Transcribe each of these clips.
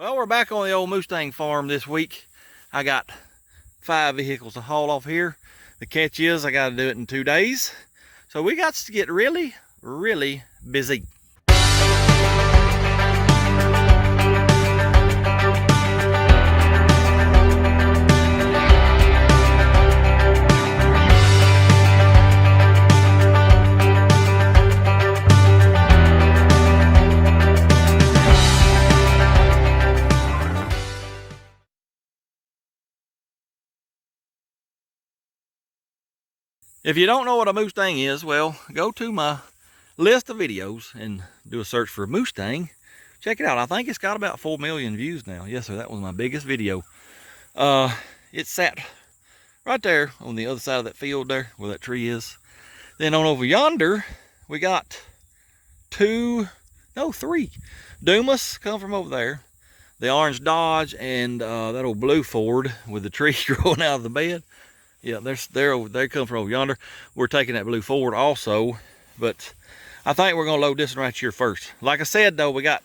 Well, we're back on the old Mustang farm this week. I got 5 vehicles to haul off here. The catch is I got to do it in 2 days. So we got to get really, really busy. If you don't know what a Mustang is, well, go to my list of videos and do a search for Mustang. Check it out. I think it's got about 4 million views now. Yes, sir, that was my biggest video. It sat right there on the other side of that field there where that tree is. Then on over yonder, we got 3 Dumas come from over there. The orange Dodge and that old blue Ford with the tree growing out of the bed. Yeah, they come from over yonder. We're taking that blue Ford also, but I think we're gonna load this one right here first. Like I said though, we got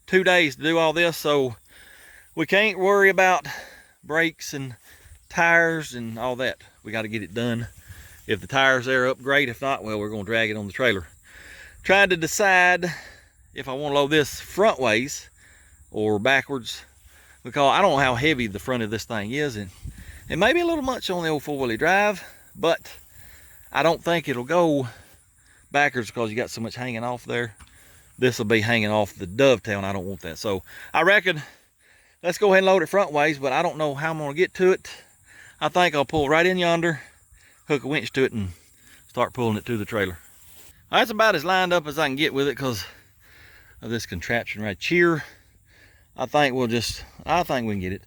2 days to do all this, so we can't worry about brakes and tires and all that. We got to get it done. If the tires are up, great. If not, well, we're gonna drag it on the trailer. Trying to decide if I want to load this front ways or backwards, because I don't know how heavy the front of this thing is, and it may be a little much on the old 4-wheel drive, but I don't think it'll go backwards because you got so much hanging off there. This will be hanging off the dovetail, and I don't want that. So I reckon let's go ahead and load it front ways, but I don't know how I'm going to get to it. I think I'll pull right in yonder, hook a winch to it, and start pulling it to the trailer. That's about as lined up as I can get with it because of this contraption right here. I think we can get it.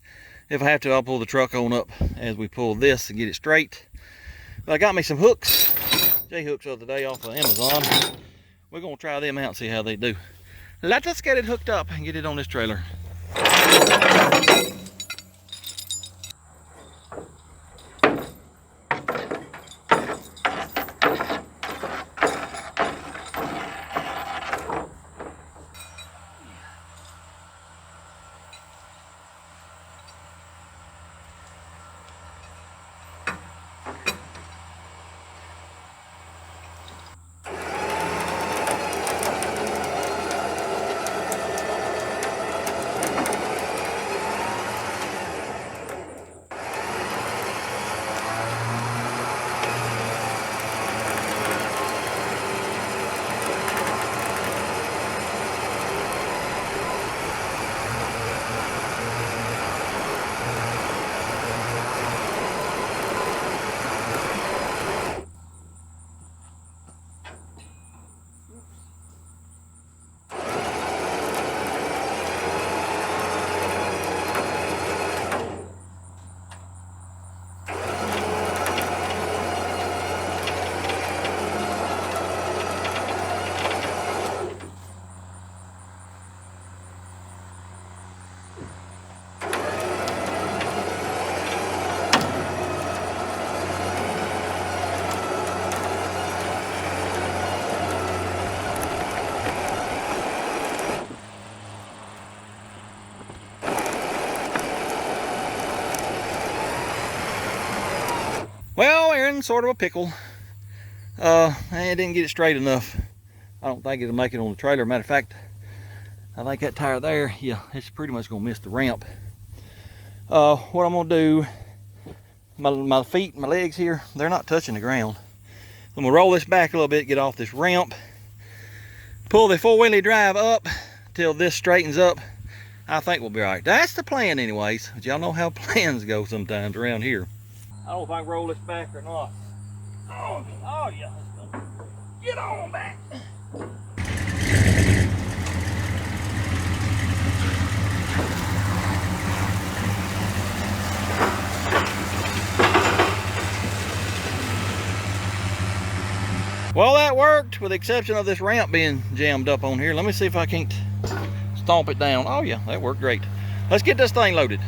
If I have to, I'll pull the truck on up as we pull this and get it straight. But I got me some hooks, J-hooks of the day off of Amazon. We're gonna try them out and see how they do. Let us get it hooked up and get it on this trailer. Well, we're in sort of a pickle. I didn't get it straight enough. I don't think it'll make it on the trailer. Matter of fact, I think that tire there, yeah, it's pretty much gonna miss the ramp. What I'm gonna do, my feet, my legs here, they're not touching the ground. I'm gonna roll this back a little bit, get off this ramp, pull the 4-wheelie drive up till this straightens up. I think we'll be all right. That's the plan anyways, but y'all know how plans go sometimes around here. I don't know if I can roll this back or not. Oh yeah, let's go. Get on back. Well, that worked with the exception of this ramp being jammed up on here. Let me see if I can't stomp it down. Oh yeah, that worked great. Let's get this thing loaded.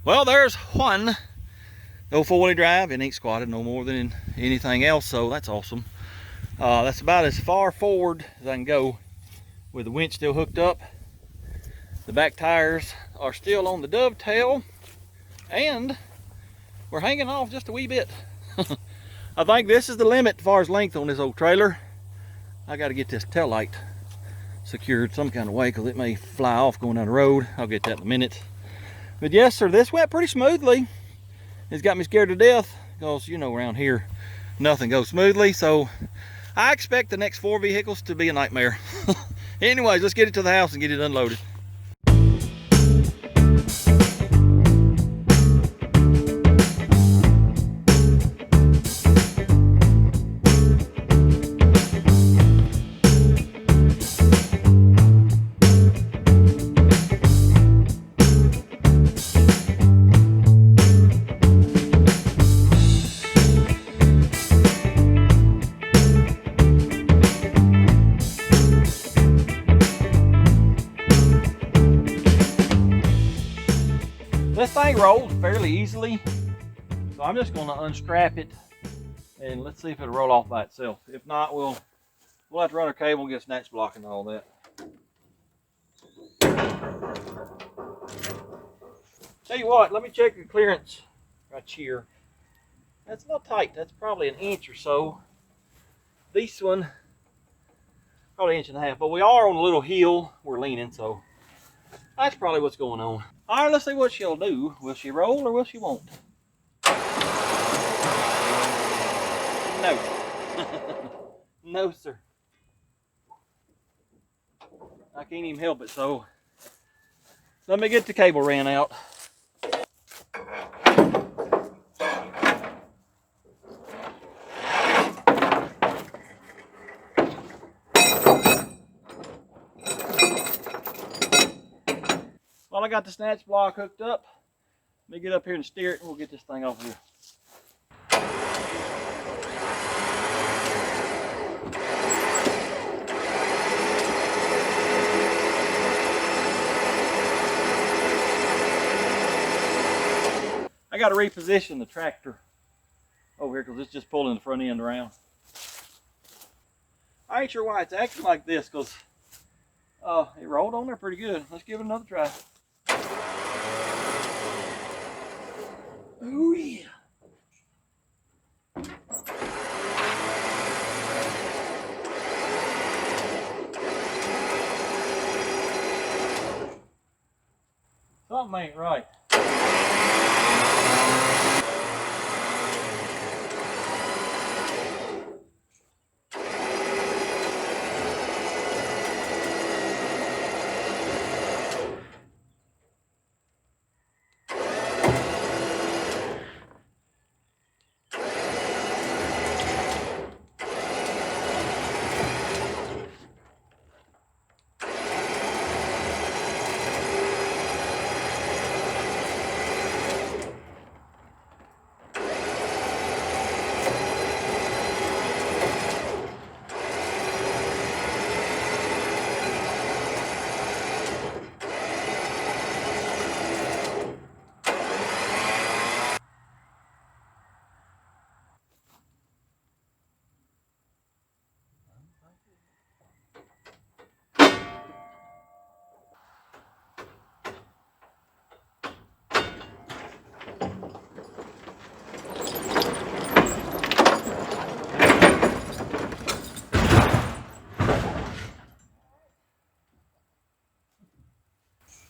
Well, there's one. No four-wheel drive. It ain't squatted no more than anything else, so that's awesome. That's about as far forward as I can go with the winch still hooked up. The back tires are still on the dovetail, and we're hanging off just a wee bit. I think this is the limit as far as length on this old trailer. I got to get this tail light secured some kind of way because it may fly off going down the road. I'll get that in a minute. But yes, sir, this went pretty smoothly. It's got me scared to death because, you know, around here nothing goes smoothly. So I expect the next 4 vehicles to be a nightmare. Anyways, let's get it to the house and get it unloaded. This thing rolls fairly easily, so I'm just going to unstrap it and let's see if it'll roll off by itself. If not, we'll have to run our cable and get a snatch block and all that. Tell you what, let me check the clearance right here. That's a little tight. That's probably an inch or so. This one, probably 1.5 inches, but we are on a little hill. We're leaning, so that's probably what's going on. All right, let's see what she'll do. Will she roll or will she won't? No. No, sir. I can't even help it, so let me get the cable ran out. Well, I got the snatch block hooked up. Let me get up here and steer it and we'll get this thing off here. I got to reposition the tractor over here because it's just pulling the front end around. I ain't sure why it's acting like this because it rolled on there pretty good. Let's give it another try. Oh yeah. Something ain't right.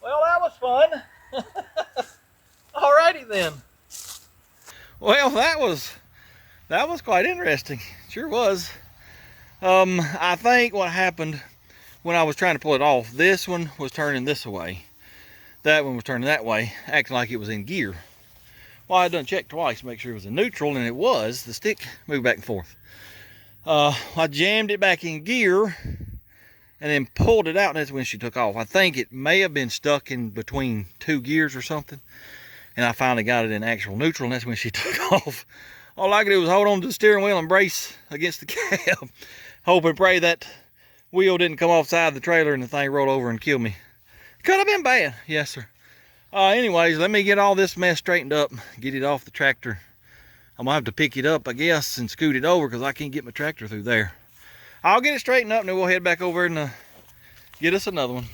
Well, that was fun. Alrighty then. Well, that was quite interesting. Sure was. I think what happened when I was trying to pull it off, this one was turning this way. That one was turning that way, acting like it was in gear. Well, I done checked twice to make sure it was in neutral, and it was. The stick moved back and forth. I jammed it back in gear and then pulled it out, and that's when she took off. I think it may have been stuck in between 2 gears or something, and I finally got it in actual neutral, and that's when she took off. All I could do was hold on to the steering wheel and brace against the cab, hope and pray that wheel didn't come off side of the trailer and the thing rolled over and kill me. Could have been bad, yes sir. Anyways, let me get all this mess straightened up, get it off the tractor. I'm gonna have to pick it up, I guess, and scoot it over because I can't get my tractor through there. I'll get it straightened up and then we'll head back over and get us another one.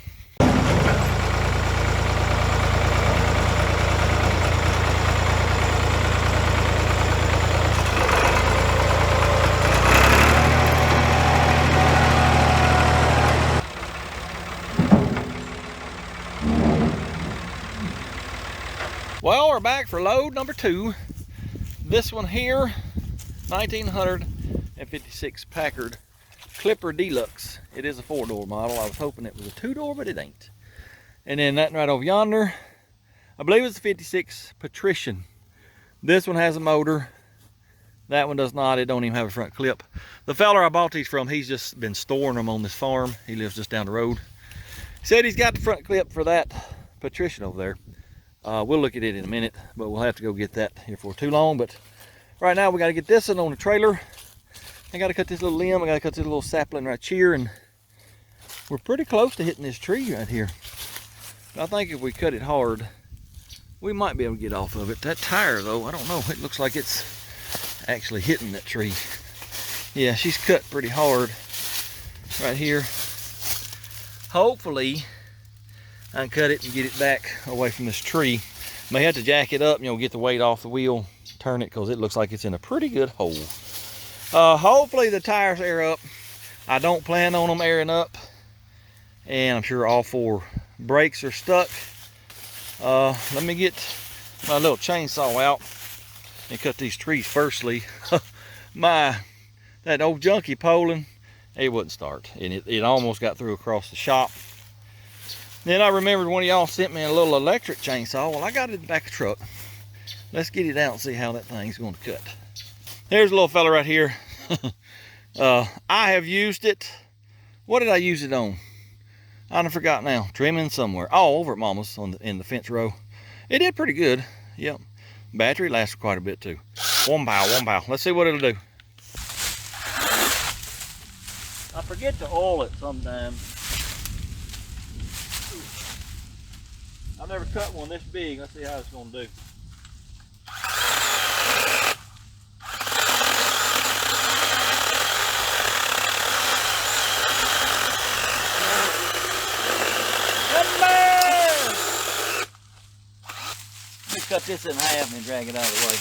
Well, we're back for load number 2. This one here, 1956 Packard Clipper Deluxe. It is a 4-door model. I was hoping it was a 2-door, but it ain't. And then that right over yonder, I believe it's a 56 Patrician. This one has a motor. That one does not. It don't even have a front clip. The fella I bought these from, he's just been storing them on this farm. He lives just down the road. He said he's got the front clip for that Patrician over there. We'll look at it in a minute, but we'll have to go get that here for too long. But right now we got to get this one on the trailer. I got to cut this little limb. I got to cut this little sapling right here, and we're pretty close to hitting this tree right here. But I think if we cut it hard, we might be able to get off of it. That tire though, I don't know. It looks like it's actually hitting that tree. Yeah, she's cut pretty hard right here. Hopefully I can cut it and get it back away from this tree. May have to jack it up, you know, get the weight off the wheel, turn it, because it looks like it's in a pretty good hole. Hopefully the tires air up. I don't plan on them airing up, and I'm sure all 4 brakes are stuck. Let me get my little chainsaw out and cut these trees firstly. That old junkie Poland, it wouldn't start, and it almost got through across the shop. Then I remembered one of y'all sent me a little electric chainsaw. Well, I got it in the back of the truck. Let's get it out and see how that thing's going to cut. There's a little fella right here. I have used it. What did I use it on? I forgot now. Trimming somewhere. Oh, over at Mama's in the fence row. It did pretty good. Yep. Battery lasted quite a bit too. One bow. Let's see what it'll do. I forget to oil it sometimes. I've never cut one this big. Let's see how it's going to do. Let me cut this in half and drag it out of the way.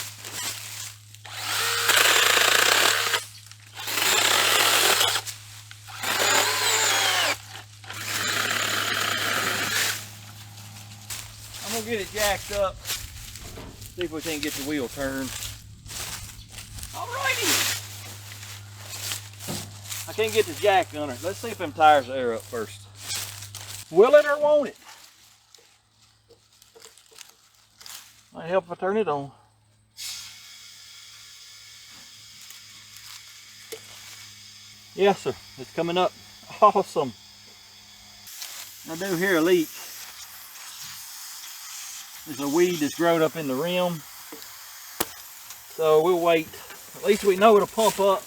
I'm gonna get it jacked up, see if we can get the wheel turned. Alrighty. I can't get the jack on it. Let's see if them tires air up first. Will it or won't it? Might help if I turn it on. Yes, sir. It's coming up. Awesome. I do hear a leak. There's a weed that's growed up in the rim. So we'll wait. At least we know it'll pump up.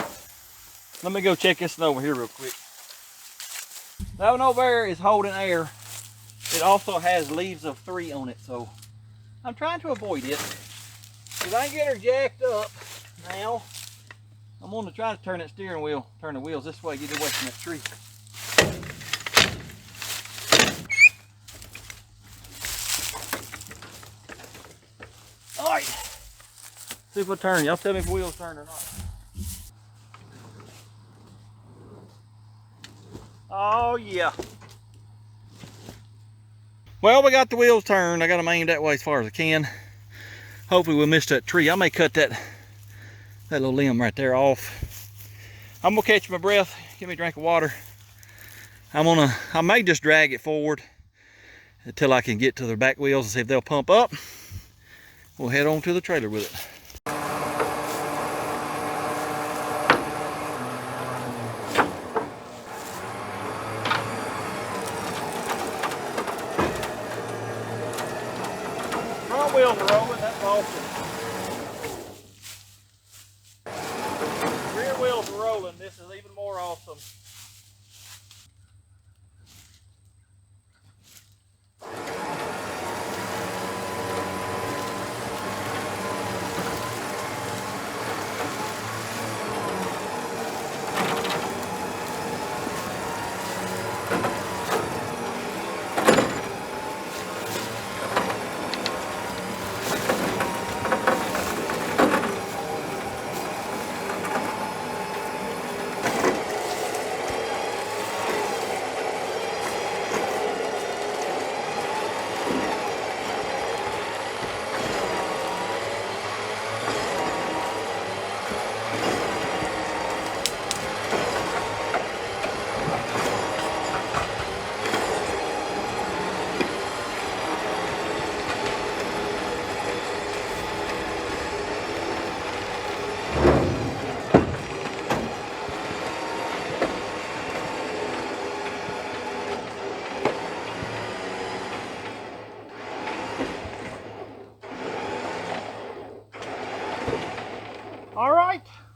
Let me go check this one over here real quick. That one over there is holding air. It also has leaves of 3 on it, so I'm trying to avoid it. If I can get her jacked up now, I'm going to try to turn that steering wheel, turn the wheels this way, get away from that tree. Alright, see if I turn. Y'all tell me if the wheels turn or not. Oh yeah. Well, we got the wheels turned. I got them aimed that way as far as I can. Hopefully we'll miss that tree. I may cut that little limb right there off. I'm gonna catch my breath, give me a drink of water. I may just drag it forward until I can get to the back wheels and see if they'll pump up. We'll head on to the trailer with it. Front wheels are rolling, that's awesome. Rear wheels are rolling, this is even more awesome.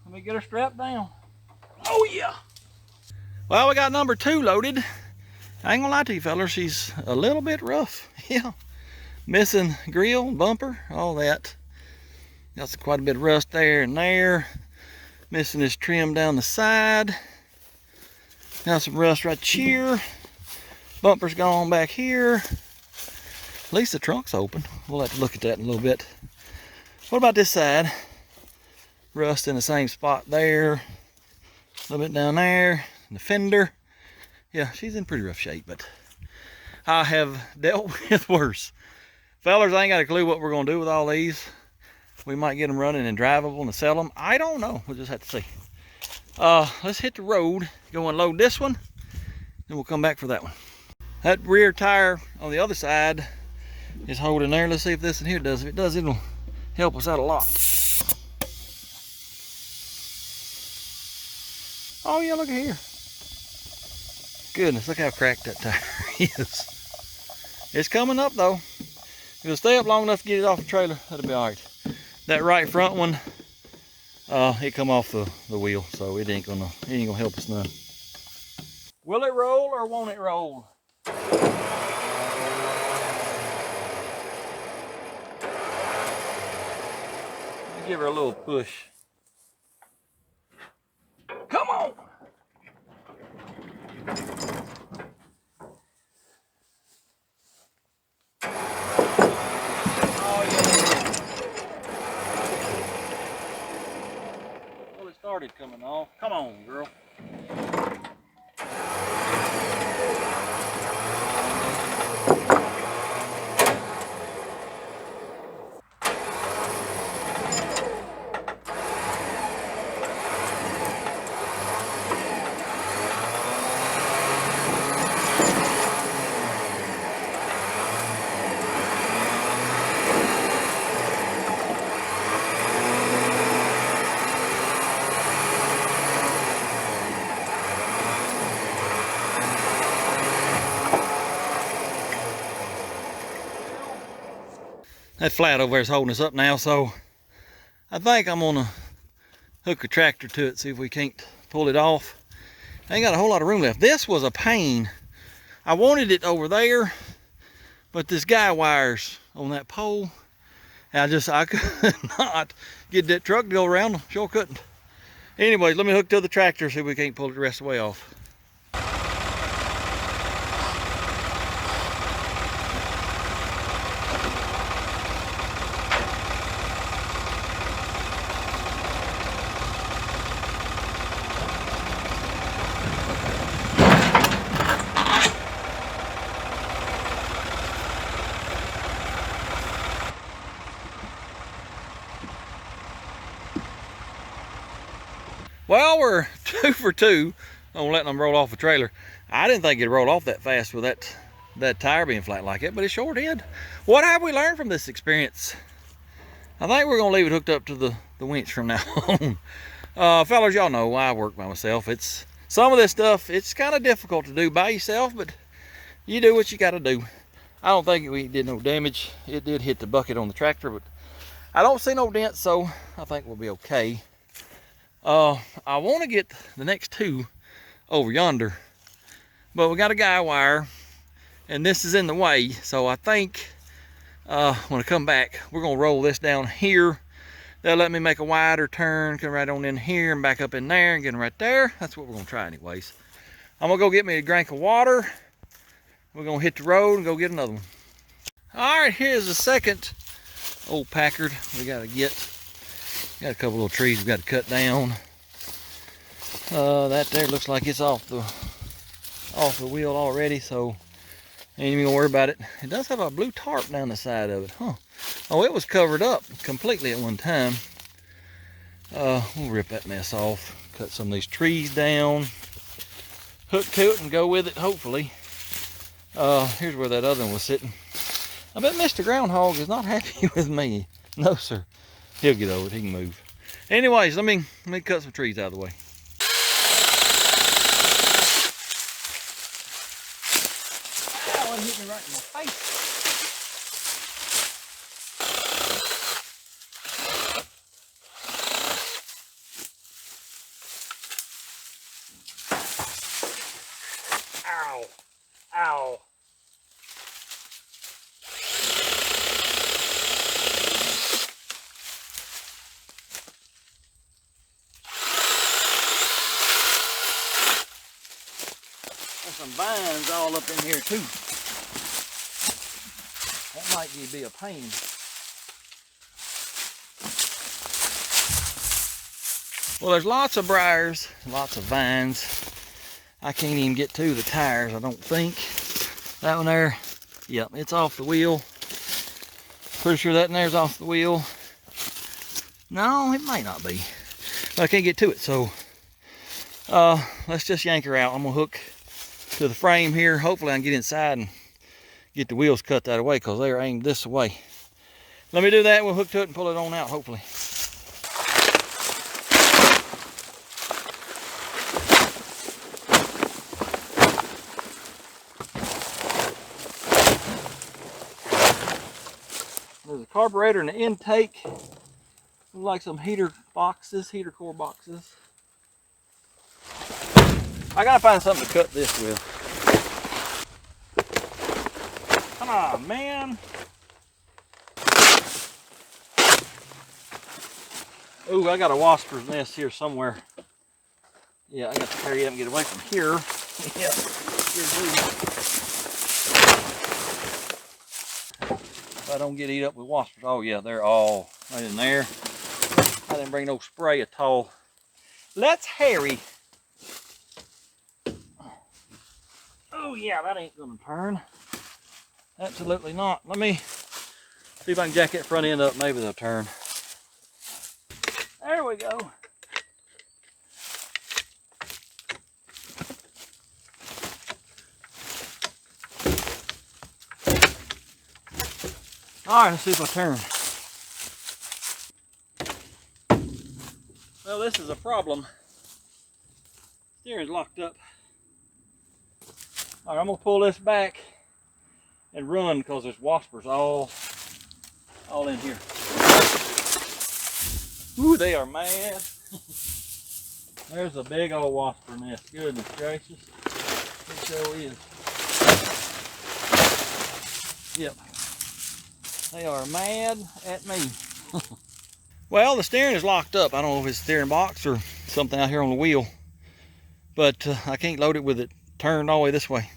Let me get her strapped down. Oh yeah. Well, we got number 2 loaded. I ain't gonna lie to you fellas, she's a little bit rough. Yeah. Missing grill, bumper, all that. Got quite a bit of rust there and there. Missing this trim down the side. Got some rust right here. Bumper's gone back here. At least the trunk's open. We'll have to look at that in a little bit. What about this side? Rust in the same spot there. A little bit down there. The fender. Yeah, she's in pretty rough shape, but I have dealt with worse. Fellers, I ain't got a clue what we're gonna do with all these. We might get them running and drivable and sell them. I don't know, we'll just have to see. Let's hit the road, go and load this one, and we'll come back for that one. That rear tire on the other side is holding there. Let's see if this in here does. If it does, it'll help us out a lot. Oh yeah, look at here. Goodness, look how cracked that tire is. It's coming up though. If it'll stay up long enough to get it off the trailer, that'll be all right. That right front one, it come off the wheel, so it ain't gonna help us none. Will it roll or won't it roll? Give her a little push. Come on! Oh yeah. Well, it started coming off. Come on, girl. That flat over there is holding us up now, so I think I'm gonna hook a tractor to it, see if we can't pull it off. I ain't got a whole lot of room left. This was a pain. I wanted it over there, but this guy wires on that pole, and I could not get that truck to go around. Sure couldn't. Anyways, let me hook to the tractor, see if we can't pull it the rest of the way off. Well, we're 2 for 2 on letting them roll off a trailer. I didn't think it'd roll off that fast with that tire being flat like it, but it sure did. What have we learned from this experience? I think we're gonna leave it hooked up to the winch from now on. Fellas, y'all know I work by myself. Some of this stuff, it's kind of difficult to do by yourself, but you do what you gotta do. I don't think we did no damage. It did hit the bucket on the tractor, but I don't see no dents, so I think we'll be okay. I want to get the next 2 over yonder, but we got a guy wire and this is in the way, so I think when I come back we're gonna roll this down here. They'll let me make a wider turn, come right on in here and back up in there and get them right there. That's what we're gonna try anyways. I'm gonna go get me a drink of water. We're gonna hit the road and go get another one. All right, here's the second old Packard we gotta get. Got a couple little trees we got to cut down. That there looks like it's off the wheel already, so ain't even gonna worry about it. It does have a blue tarp down the side of it, huh? Oh, it was covered up completely at one time. We'll rip that mess off, cut some of these trees down, hook to it and go with it, hopefully. Here's where that other one was sitting. I bet Mr. Groundhog is not happy with me. No, sir. He'll get over it, he can move. Anyways, let me cut some trees out of the way. That one hit me right in my face. Ow. Ow. There's some vines all up in here too. That might be a pain. Well, there's lots of briars, lots of vines. I can't even get to the tires, I don't think. That one there, yep, it's off the wheel. Pretty sure that in there's off the wheel. No, it might not be. But I can't get to it, so let's just yank her out. I'm gonna hook to the frame here. Hopefully I can get inside and get the wheels cut that away because they are aimed this way. Let me do that, we'll hook to it and pull it on out, hopefully. There's a carburetor and an intake. Looks like some heater boxes, heater core boxes. I gotta find something to cut this with. Come on, man. Ooh, I got a wasper's nest here somewhere. Yeah, I got to carry it up and get away from here. Yeah, if I don't get eat up with waspers. Oh yeah, they're all right in there. I didn't bring no spray at all. Let's hurry. Oh yeah, that ain't gonna turn. Absolutely not. Let me see if I can jack that front end up. Maybe they'll turn. There we go. All right, let's see if I turn. Well, this is a problem. Steering's locked up. All right, I'm gonna pull this back and run because there's waspers all in here. Ooh, they are mad. There's a big old wasper nest. Goodness gracious. It sure is. Yep. They are mad at me. Well, the steering is locked up. I don't know if it's steering box or something out here on the wheel. But I can't load it with it turned all the way this way.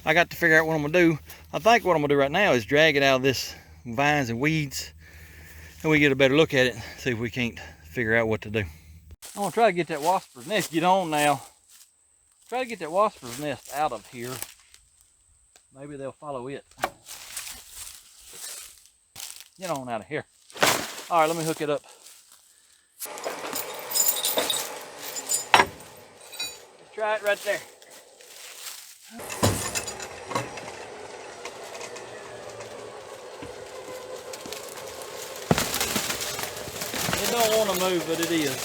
I got to figure out what I'm going to do. I think what I'm going to do right now is drag it out of this vines and weeds. And we get a better look at it. See if we can't figure out what to do. I'm going to try to get that wasper's nest. Get on now. Try to get that wasper's nest out of here. Maybe they'll follow it. Get on out of here. All right, let me hook it up. Let's try it right there. It don't want to move, but it is.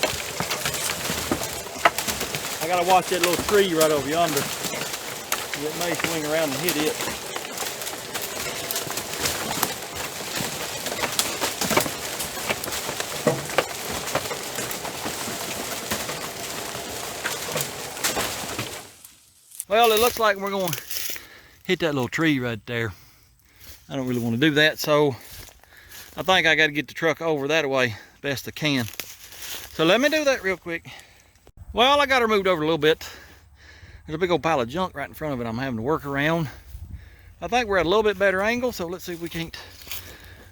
I gotta watch that little tree right over yonder. It may swing around and hit it. Well, it looks like we're going to hit that little tree right there. I don't really want to do that, so I think I got to get the truck over that way best I can. So let me do that real quick. Well, I got her moved over a little bit. There's a big old pile of junk right in front of it I'm having to work around. I think we're at a little bit better angle, so let's see if we can't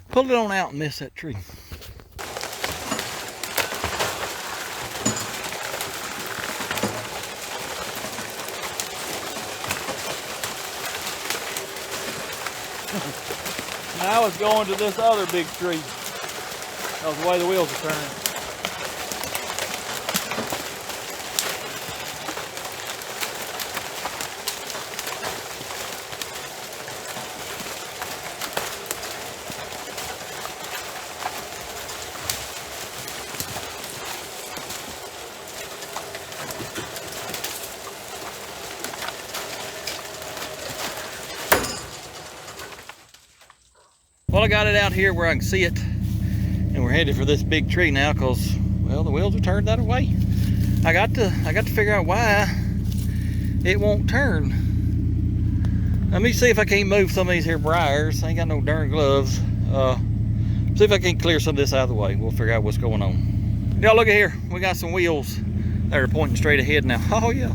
pull it on out and miss that tree. Now it's going to this other big tree. That's the way the wheels are turning. Well, I got it out here where I can see it, and we're headed for this big tree now because, well, the wheels are turned that way. I got to figure out why it won't turn. Let me see if I can't move some of these here briars. I ain't got no darn gloves. See if I can clear some of this out of the way. We'll figure out what's going on. Y'all look at here. We got some wheels that are pointing straight ahead now. Oh yeah.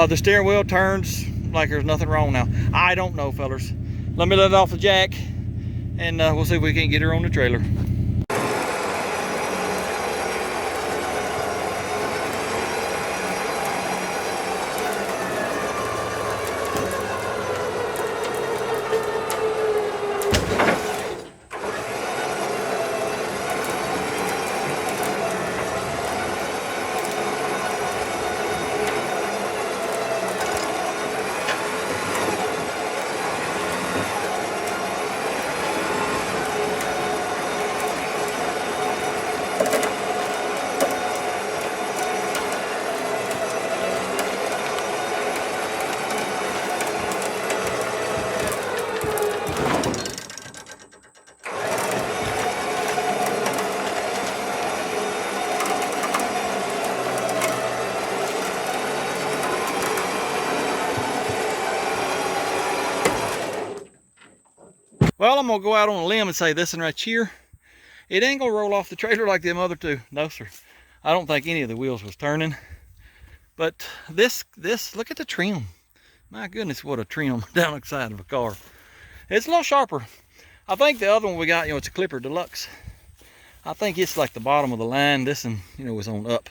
The steering wheel turns like there's nothing wrong now. I don't know, fellas. Let me let it off the jack, and we'll see if we can get her on the trailer. Well, I'm gonna go out on a limb and say this one right here, it ain't gonna roll off the trailer like them other two. No, sir. I don't think any of the wheels was turning. But this, look at the trim. My goodness, what a trim down the side of a car. It's a little sharper. I think the other one we got, it's a Clipper Deluxe. I think it's like the bottom of the line. This one, was on up.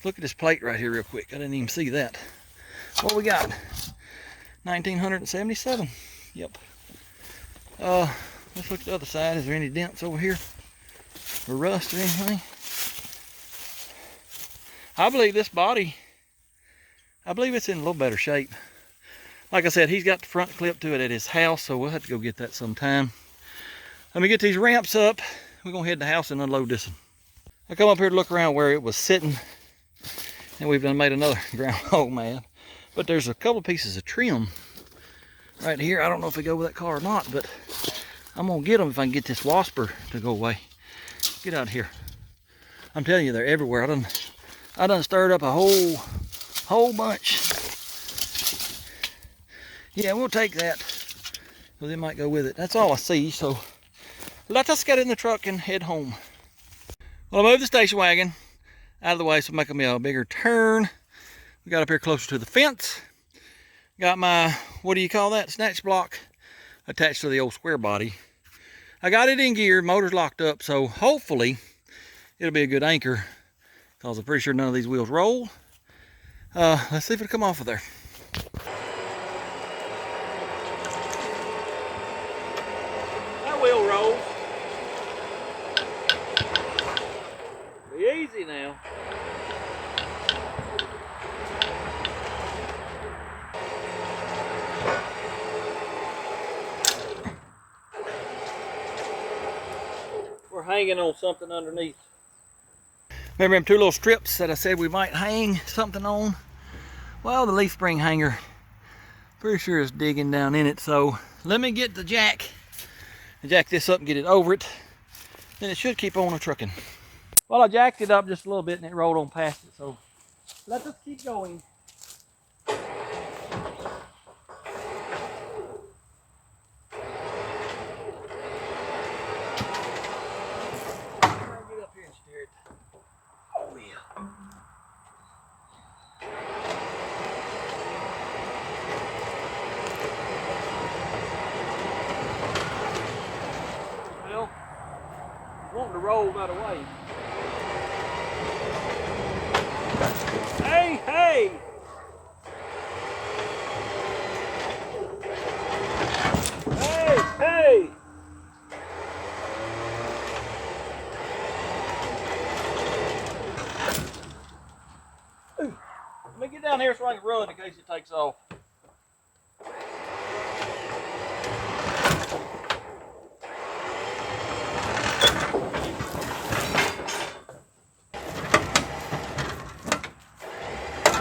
Look at this plate right here real quick. I didn't even see that. What we got? 1977. Yep. Let's look at the other side. Is there any dents over here or rust or anything? I believe this body, it's in a little better shape. Like I said, he's got the front clip to it at his house, so we'll have to go get that sometime. Let me get these ramps up. We're gonna head to the house and unload this one. I come up here to look around where it was sitting, and we've done made another groundhog man. But there's a couple pieces of trim right here. I don't know if they go with that car or not, but I'm gonna get them if I can get this wasper to go away. Get out of here. I'm telling you, they're everywhere. I done stirred up a whole bunch. Yeah, we'll take that. So they might go with it. That's all I see, so let us get in the truck and head home. Well, I moved the station wagon out of the way so making me a bigger turn. We got up here closer to the fence. Got my, what do you call that, snatch block attached to the old square body. I got it in gear, motor's locked up, so hopefully it'll be a good anchor, because I'm pretty sure none of these wheels roll. Let's see if it'll come off of there. That wheel rolls. Be easy now. We're hanging on something underneath. Remember them two little strips that I said we might hang something on? Well, the leaf spring hanger, pretty sure is digging down in it. So let me get the jack and jack this up and get it over it. Then it should keep on a trucking. Well, I jacked it up just a little bit and it rolled on past it. So let us keep going. Wanting to roll that away. Hey, hey! Hey, hey! Ooh. Let me get down here so I can run in case it takes off.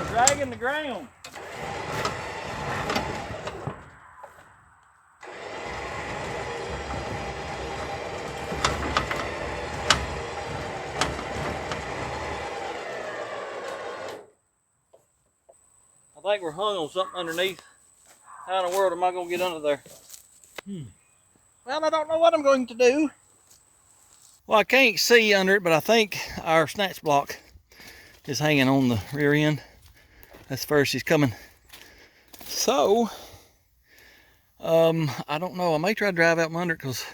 Dragging the ground. I think we're hung on something underneath. How in the world am I gonna get under there? Well, I don't know what I'm going to do. Well, I can't see under it, but I think our snatch block is hanging on the rear end. That's the first she's coming. So, I don't know. I may try to drive out from under it because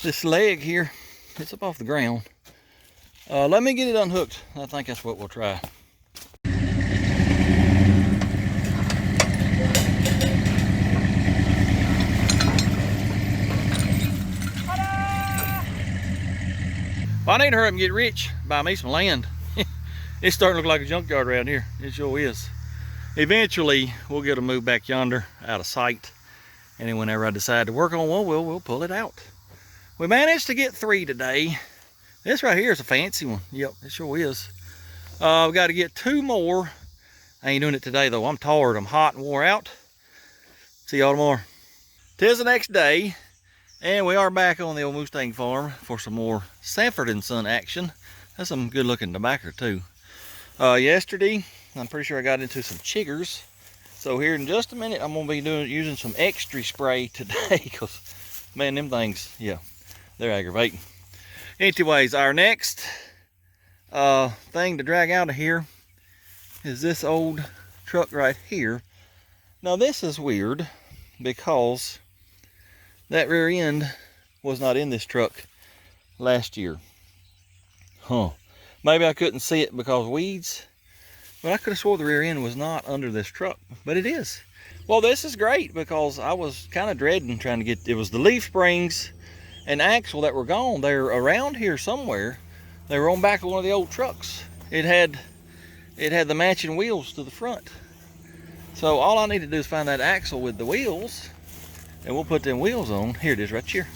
this leg here, it's up off the ground. Let me get it unhooked. I think that's what we'll try. Well, I need to hurry up and get rich, buy me some land. It's starting to look like a junkyard around here. It sure is. Eventually, we'll get a move back yonder out of sight. And then whenever I decide to work on one, we'll pull it out. We managed to get 3 today. This right here is a fancy one. Yep, it sure is. We've got to get 2 more. I ain't doing it today though. I'm tired. I'm hot and wore out. See y'all tomorrow. Tis the next day, and we are back on the old Mustang farm for some more Sanford & Son action. That's some good looking tobacco too. Yesterday, I'm pretty sure I got into some chiggers. So here in just a minute, I'm gonna be using some extra spray today because, man, them things, yeah, they're aggravating. Anyways, our next thing to drag out of here is this old truck right here. Now this is weird because that rear end was not in this truck last year. Maybe I couldn't see it because of weeds, but I could have swore the rear end was not under this truck, but it is. Well, this is great because I was kind of dreading trying to get, it was the leaf springs and axle that were gone. They're around here somewhere. They were on back of one of the old trucks. It had the matching wheels to the front. So all I need to do is find that axle with the wheels, and we'll put them wheels on. Here it is right here.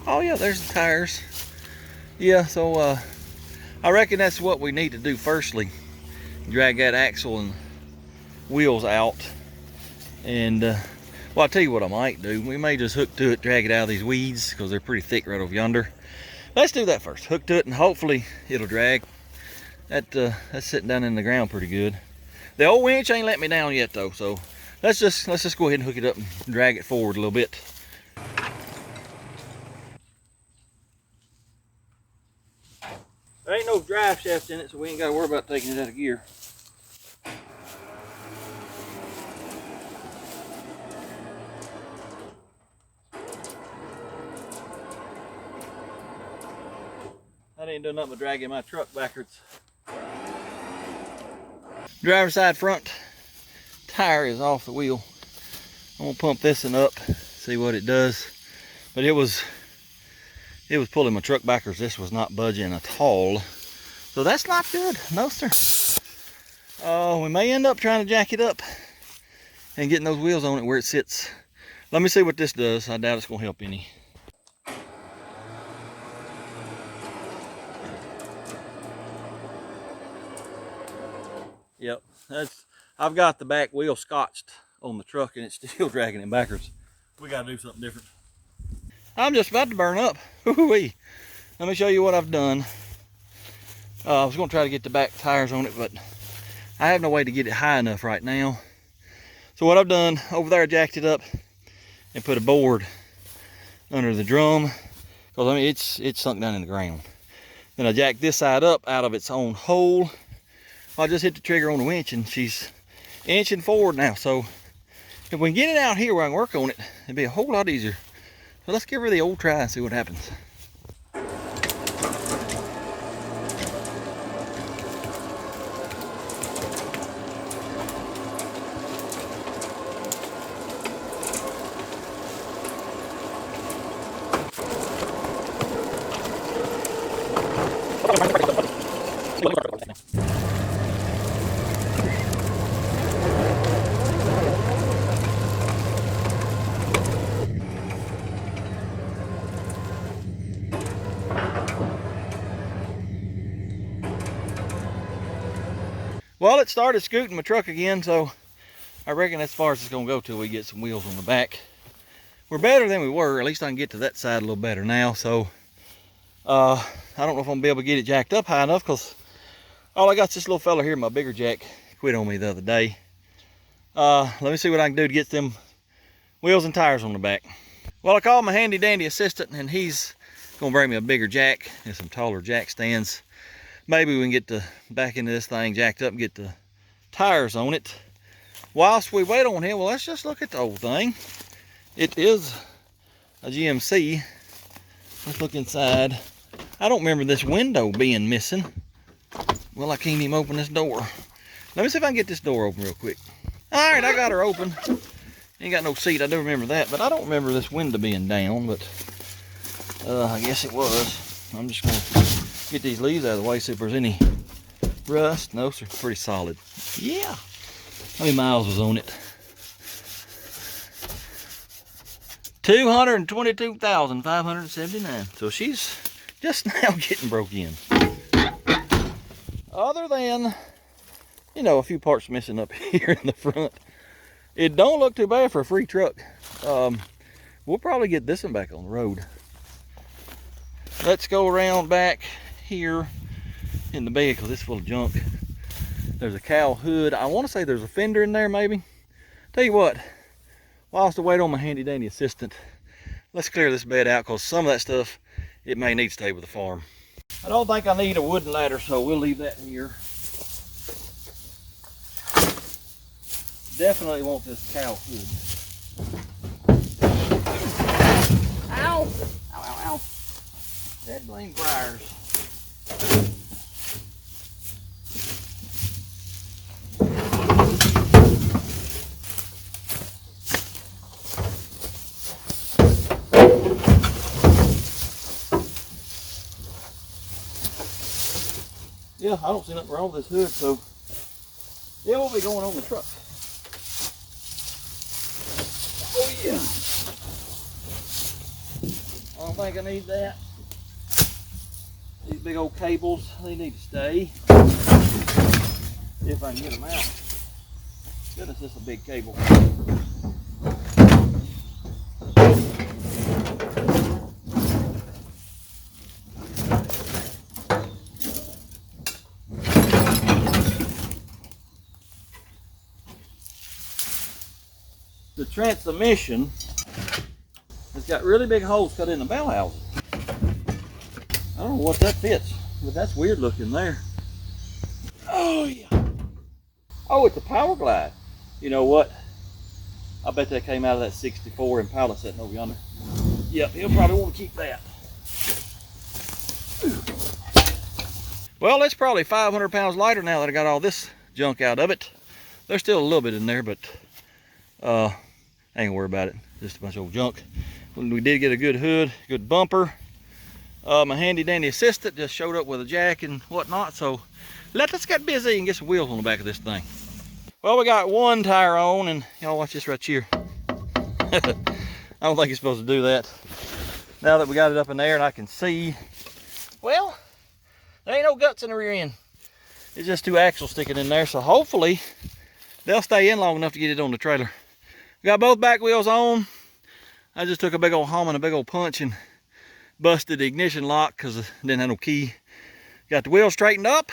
Oh yeah, there's the tires. Yeah, so I reckon that's what we need to do firstly. Drag that axle and wheels out. And well, I'll tell you what I might do. We may just hook to it, drag it out of these weeds because they're pretty thick right over yonder. Let's do that first. Hook to it and hopefully it'll drag. That's sitting down in the ground pretty good. The old winch ain't let me down yet though, so let's just go ahead and hook it up and drag it forward a little bit. There ain't no drive shaft in it, so we ain't got to worry about taking it out of gear. That ain't doing nothing but dragging my truck backwards. Driver's side front tire is off the wheel. I'm gonna pump this one up, see what it does. But it was pulling my truck backwards. This was not budging at all. So that's not good, no sir. We may end up trying to jack it up and getting those wheels on it where it sits. Let me see what this does. I doubt it's gonna help any. Yep, I've got the back wheel scotched on the truck and it's still dragging it backwards. We gotta do something different. I'm just about to burn up. Ooh-wee. Let me show you what I've done. I was gonna try to get the back tires on it, but I have no way to get it high enough right now. So what I've done, over there I jacked it up and put a board under the drum, because I mean it's sunk down in the ground. Then I jacked this side up out of its own hole. I just hit the trigger on the winch and she's inching forward now. So if we can get it out here where I can work on it, it'd be a whole lot easier. So let's give her the old try and see what happens. Well, it started scooting my truck again, so I reckon that's as far as it's gonna go till we get some wheels on the back. We're better than we were. At least I can get to that side a little better now. So I don't know if I'm gonna be able to get it jacked up high enough, because all I got is this little fella here, my bigger jack, quit on me the other day. Let me see what I can do to get them wheels and tires on the back. Well, I called my handy dandy assistant, and he's gonna bring me a bigger jack and some taller jack stands. Maybe we can get the back into this thing jacked up and get the tires on it. Whilst we wait on him, well, let's just look at the old thing. It is a GMC. Let's look inside. I don't remember this window being missing. Well, I can't even open this door. Let me see if I can get this door open real quick. All right, I got her open. Ain't got no seat, I do remember that, but I don't remember this window being down, but I guess it was. I'm just gonna get these leaves out of the way, see if there's any rust. No, they're pretty solid. Yeah. How many miles was on it? 222,579. So she's just now getting broke in. Other than, you know, a few parts missing up here in the front. It don't look too bad for a free truck. We'll probably get this one back on the road. Let's go around back here in the bed because it's full of junk. There's a cowl hood. I want to say there's a fender in there maybe. Tell you what, whilst I wait on my handy dandy assistant, let's clear this bed out because some of that stuff, it may need to stay with the farm. I don't think I need a wooden ladder, so we'll leave that in here. Definitely want this cowl hood. Ow! Ow, ow, ow. Dead blame briars. Yeah, I don't see nothing wrong with this hood, so it will be going on the truck. Oh yeah. I don't think I need that. These big old cables, they need to stay. If I can get them out. Goodness, this is a big cable. The transmission has got really big holes cut in the bell housing. I don't know what that fits, but that's weird looking there. Oh yeah. Oh, it's a Power Glide. You know what? I bet that came out of that 64 Impala sitting over yonder. Yep, he'll probably want to keep that. Well, it's probably 500 pounds lighter now that I got all this junk out of it. There's still a little bit in there, but I ain't gonna worry about it. Just a bunch of old junk. We did get a good hood, good bumper. My handy dandy assistant just showed up with a jack and whatnot, so let us get busy and get some wheels on the back of this thing. Well, we got one tire on, and y'all watch this right here. I don't think you're supposed to do that. Now that we got it up in there and I can see, well, there ain't no guts in the rear end. It's just two axles sticking in there, so hopefully they'll stay in long enough to get it on the trailer. We got both back wheels on. I just took a big old hum and a big old punch and busted the ignition lock because I didn't have no key. Got the wheels straightened up.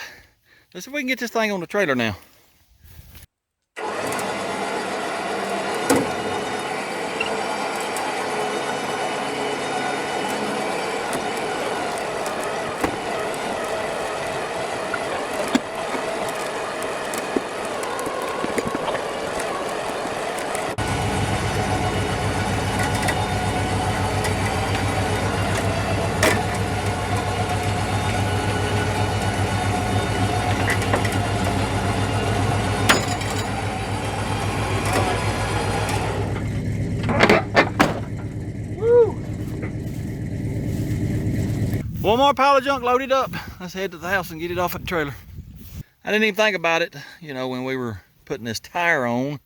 Let's see if we can get this thing on the trailer now. One more pile of junk loaded up. Let's head to the house and get it off at the trailer. I didn't even think about it, you know, when we were putting this tire on,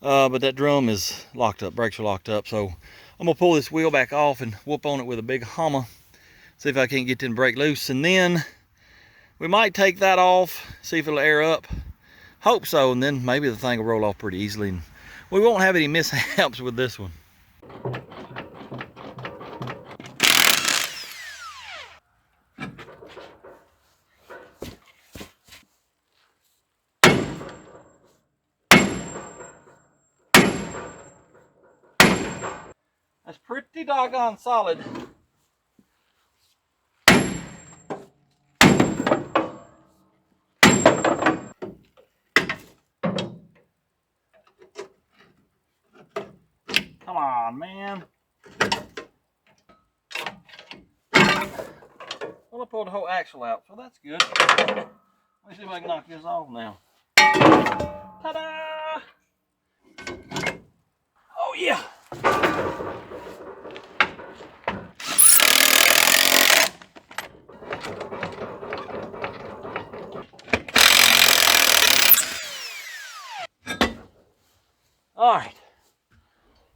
but that drum is locked up, brakes are locked up. So I'm gonna pull this wheel back off and whoop on it with a big hammer, see if I can't get them brake loose. And then we might take that off, see if it'll air up. Hope so, and then maybe the thing will roll off pretty easily. And we won't have any mishaps with this one. pretty doggone solid. Come on, man. Well, I pulled the whole axle out, so that's good. Let me see if I can knock this off now. Ta-da! Oh, yeah. All right.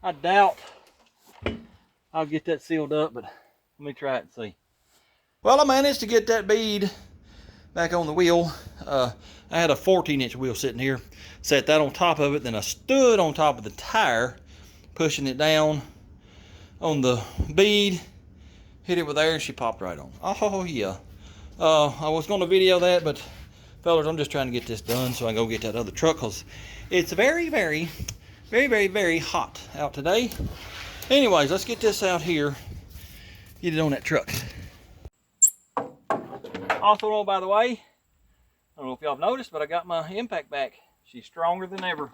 I doubt I'll get that sealed up, but let me try it and see. Well, I managed to get that bead back on the wheel. I had a 14-inch wheel sitting here. Set that on top of it, then I stood on top of the tire, pushing it down on the bead, hit it with air, and she popped right on. Oh, yeah. I was going to video that, but fellas, I'm just trying to get this done so I can go get that other truck, because it's very, very, very, very, very hot out today. Anyways, let's get this out here, get it on that truck. Also, oh, by the way, I don't know if y'all have noticed, but I got my impact back. She's stronger than ever.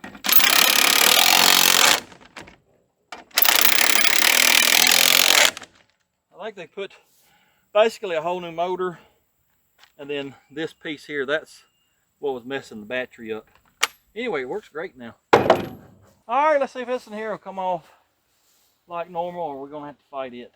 I think they put basically a whole new motor, and then this piece here, that's what was messing the battery up. Anyway, it works great now. All right, let's see if this in here will come off like normal, or we're gonna have to fight it.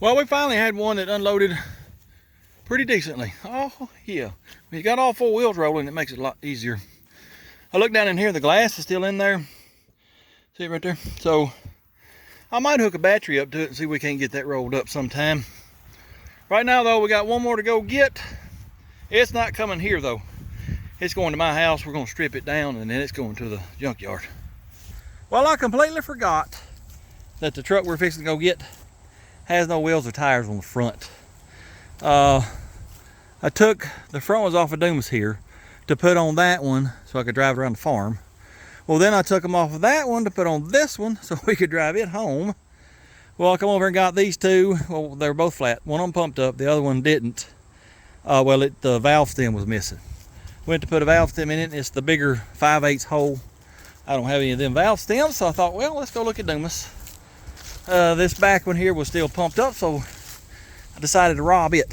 Well, we finally had one that unloaded pretty decently. Oh, yeah. You got all four wheels rolling, it makes it a lot easier. I look down in here, the glass is still in there. See it right there? So, I might hook a battery up to it and see if we can't get that rolled up sometime. Right now, though, we got one more to go get. It's not coming here, though. It's going to my house. We're going to strip it down, and then it's going to the junkyard. Well, I completely forgot that the truck we're fixing to go get has no wheels or tires on the front. I took the front ones off of Dumas here to put on that one so I could drive it around the farm. Well, then I took them off of that one to put on this one so we could drive it home. Well, I come over and got these two. Well, they were both flat. One of them pumped up, the other one didn't. The valve stem was missing. Went to put a valve stem in it, and it's the bigger 5/8 hole. I don't have any of them valve stems, so I thought, well, let's go look at Dumas. This back one here was still pumped up, so I decided to rob it.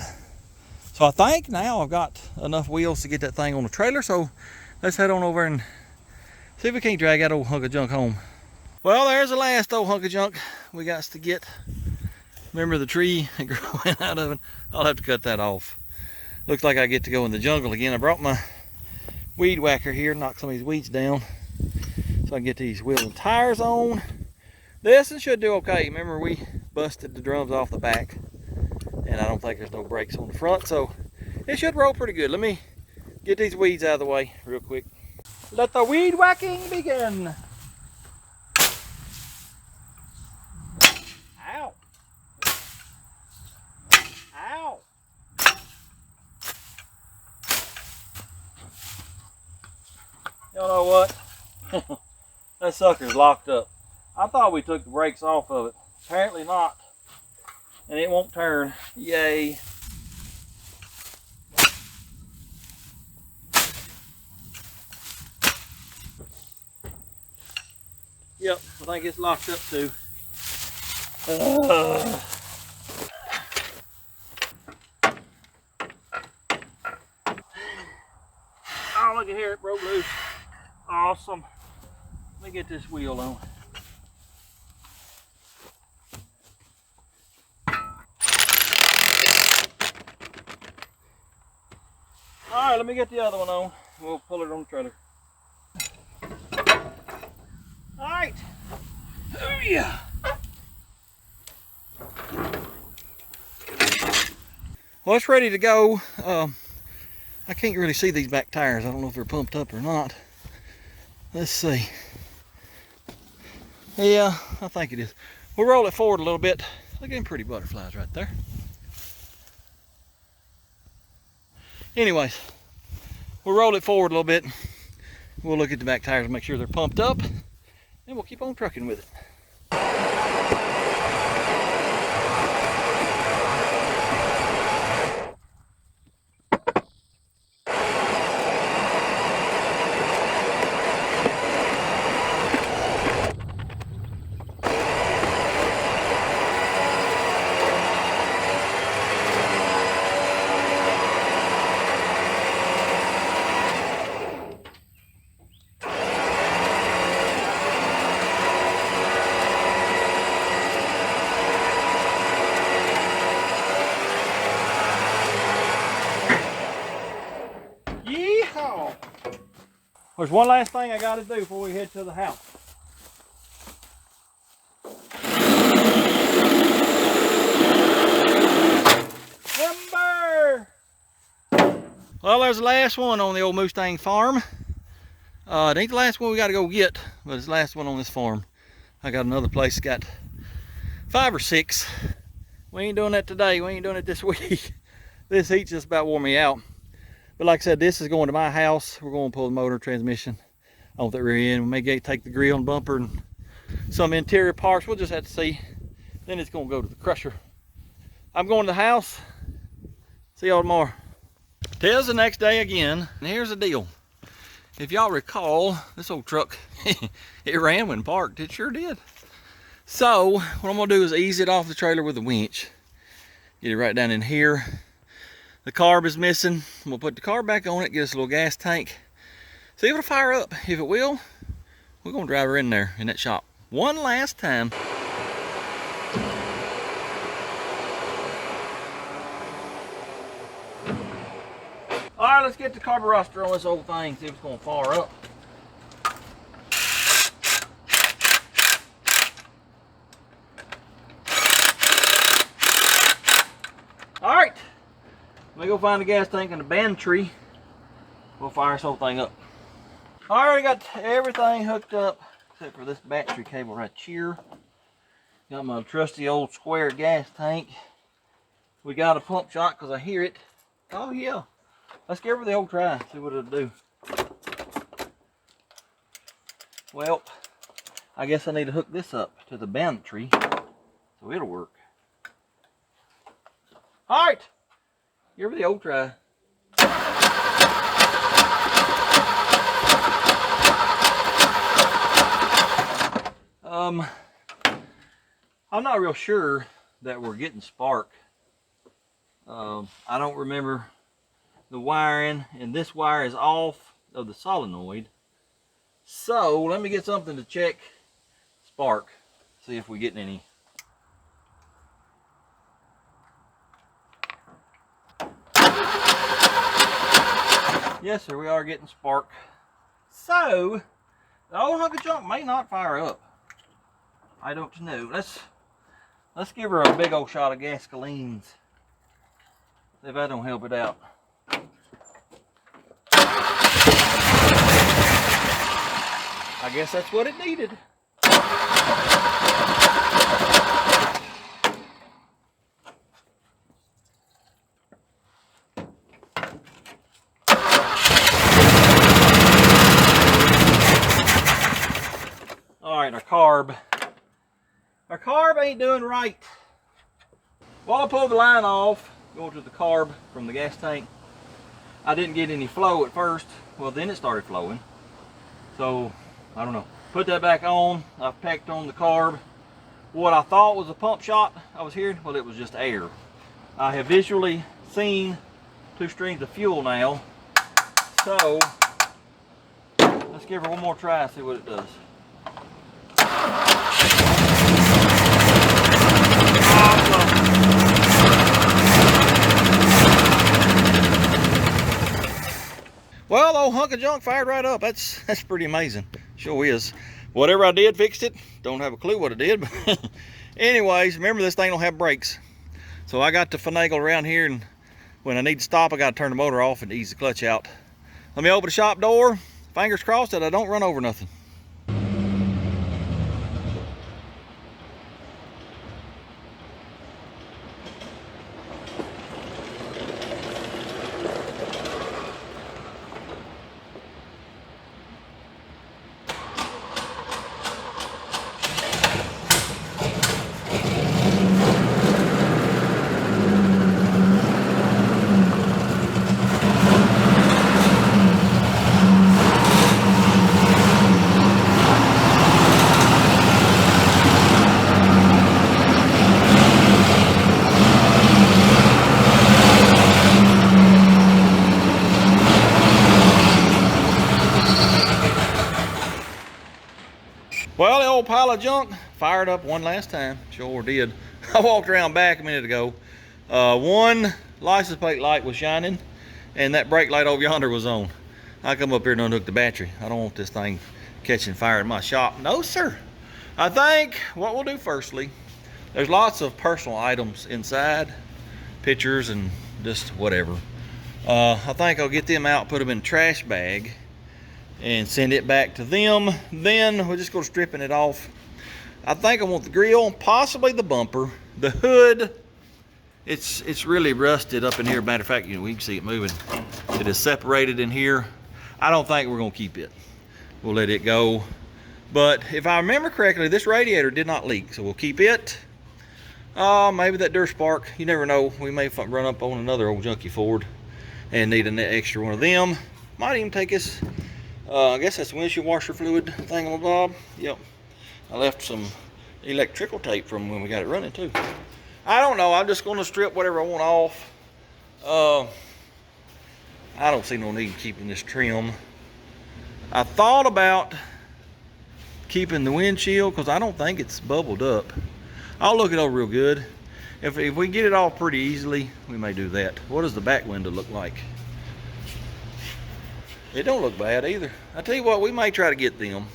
So I think now I've got enough wheels to get that thing on the trailer, so let's head on over and see if we can't drag that old hunk of junk home. Well, there's the last old hunk of junk we got to get. Remember the tree growing out of it? I'll have to cut that off. Looks like I get to go in the jungle again. I brought my weed whacker here, knock some of these weeds down so I can get these wheels and tires on. This one should do okay. Remember, we busted the drums off the back, and I don't think there's no brakes on the front, so it should roll pretty good. Let me get these weeds out of the way real quick. Let the weed whacking begin. Ow. Ow. You know what? That sucker's locked up. I thought we took the brakes off of it. Apparently not. And it won't turn. Yay. Yep, I think it's locked up too. awesome. Let me get this wheel on. All right, let me get the other one on. We'll pull it on the trailer. All right. Oh yeah. Well, it's ready to go. I can't really see these back tires. I don't know if they're pumped up or not. Let's see. Yeah, I think it is. We'll roll it forward a little bit. Look at them pretty butterflies right there. Anyways, we'll roll it forward a little bit. We'll look at the back tires and make sure they're pumped up. And we'll keep on trucking with it. There's one last thing I got to do before we head to the house. Timber! Well, there's the last one on the old Mustang farm. It ain't the last one we got to go get, but it's the last one on this farm. I got another place got 5 or 6. We ain't doing that today. We ain't doing it this week. This heat just about wore me out. But like I said, this is going to my house. We're going to pull the motor, transmission off that rear end. We may take the grill and bumper and some interior parts. We'll just have to see. Then it's going to go to the crusher. I'm going to the house. See y'all tomorrow. Today's the next day again. And here's the deal. If y'all recall, this old truck, it ran when parked. It sure did. So what I'm going to do is ease it off the trailer with a winch. Get it right down in here. The carb is missing. We'll put the carb back on it, get us a little gas tank. See if it'll fire up. If it will, we're gonna drive her in there in that shop one last time. All right, let's get the carburetor on this old thing, see if it's gonna fire up. All right. Let me go find the gas tank in the band tree. We'll fire this whole thing up. I already got everything hooked up except for this battery cable right here. Got my trusty old square gas tank. We got a pump shot because I hear it. Oh yeah. Let's give her the old try, see what it'll do. Well, I guess I need to hook this up to the band tree so it'll work. All right. Give her the old try. I'm not real sure that we're getting spark. I don't remember the wiring, and this wire is off of the solenoid. So let me get something to check spark, see if we're getting any. Yes, sir, we are getting spark. So, the old hunk of junk may not fire up. I don't know. Let's give her a big old shot of gasolines. See if that don't help it out. I guess that's what it needed. Alright, our carb ain't doing right. Well, I pulled the line off, going to the carb from the gas tank. I didn't get any flow at first. Well, then it started flowing. So, I don't know. Put that back on. I've pecked on the carb. What I thought was a pump shot I was hearing, well, it was just air. I have visually seen 2 streams of fuel now. So, let's Let's give her one more try and see what it does. Well, the old hunk of junk fired right up. That's pretty amazing. Sure is. Whatever I did, fixed it. Don't have a clue what it did. But anyways, remember this thing don't have brakes. So I got to finagle around here, and when I need to stop, I got to turn the motor off and ease the clutch out. Let me open the shop door. Fingers crossed that I don't run over nothing. Well, the old pile of junk fired up one last time. Sure did. I walked around back a minute ago. One license plate light was shining, and that brake light over yonder was on. I come up here and unhook the battery. I don't want this thing catching fire in my shop. No, sir. I think what we'll do firstly, there's lots of personal items inside, pictures and just whatever. I think I'll get them out, put them in a trash bag, and send it back to them. Then we'll just go stripping it off. I think I want the grill, possibly the bumper, the hood. It's really rusted up in here. Matter of fact, we can see it moving. It is separated in here. I don't think we're gonna keep it. We'll let it go. But if I remember correctly, this radiator did not leak, so we'll keep it. Maybe that Durspark, you never know. We may run up on another old junky Ford and need an extra one of them. Might even take us, I guess that's windshield washer fluid thingamabob. Yep. I left some electrical tape from when we got it running too. I don't know. I'm just going to strip whatever I want off. I don't see no need in keeping this trim. I thought about keeping the windshield because I don't think it's bubbled up. I'll look it over real good. If we get it off pretty easily, we may do that. What does the back window look like? It don't look bad either. I tell you what, we may try to get them.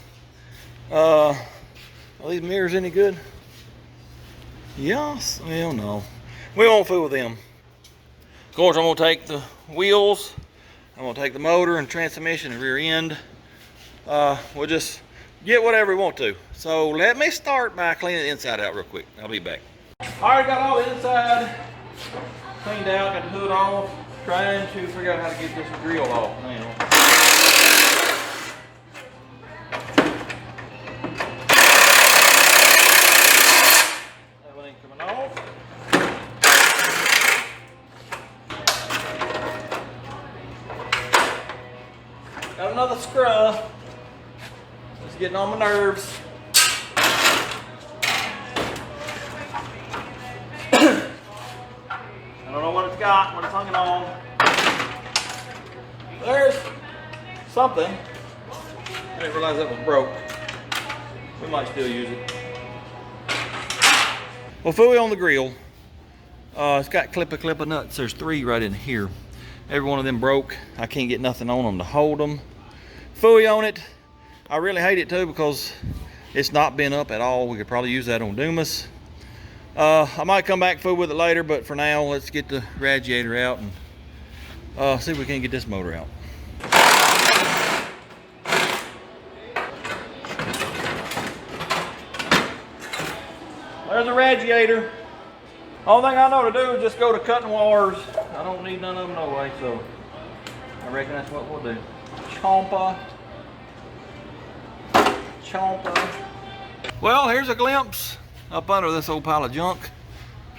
Are these mirrors any good? Yes. Well, no. We won't fool with them. Of course, I'm gonna take the wheels. I'm gonna take the motor and transmission and rear end. We'll just get whatever we want to. So let me start by cleaning the inside out real quick. I'll be back. Alright, got all the inside cleaned out, got the hood off. Trying to figure out how to get this grill off now. Got another screw. It's getting on my nerves. I don't know what it's got, what it's hanging on. There's something. I didn't realize that was broke. We might still use it. Well, fooey on the grill. It's got clip-a nuts. There's 3 right in here. Every one of them broke. I can't get nothing on them to hold them. Fooey on it. I really hate it too because it's not been up at all. We could probably use that on Dumas. I might come back fool with it later, but for now, let's get the radiator out and see if we can get this motor out. There's a radiator. Only thing I know to do is just go to cutting wires. I don't need none of them no way, so I reckon that's what we'll do. Chompa. Well, here's a glimpse up under this old pile of junk.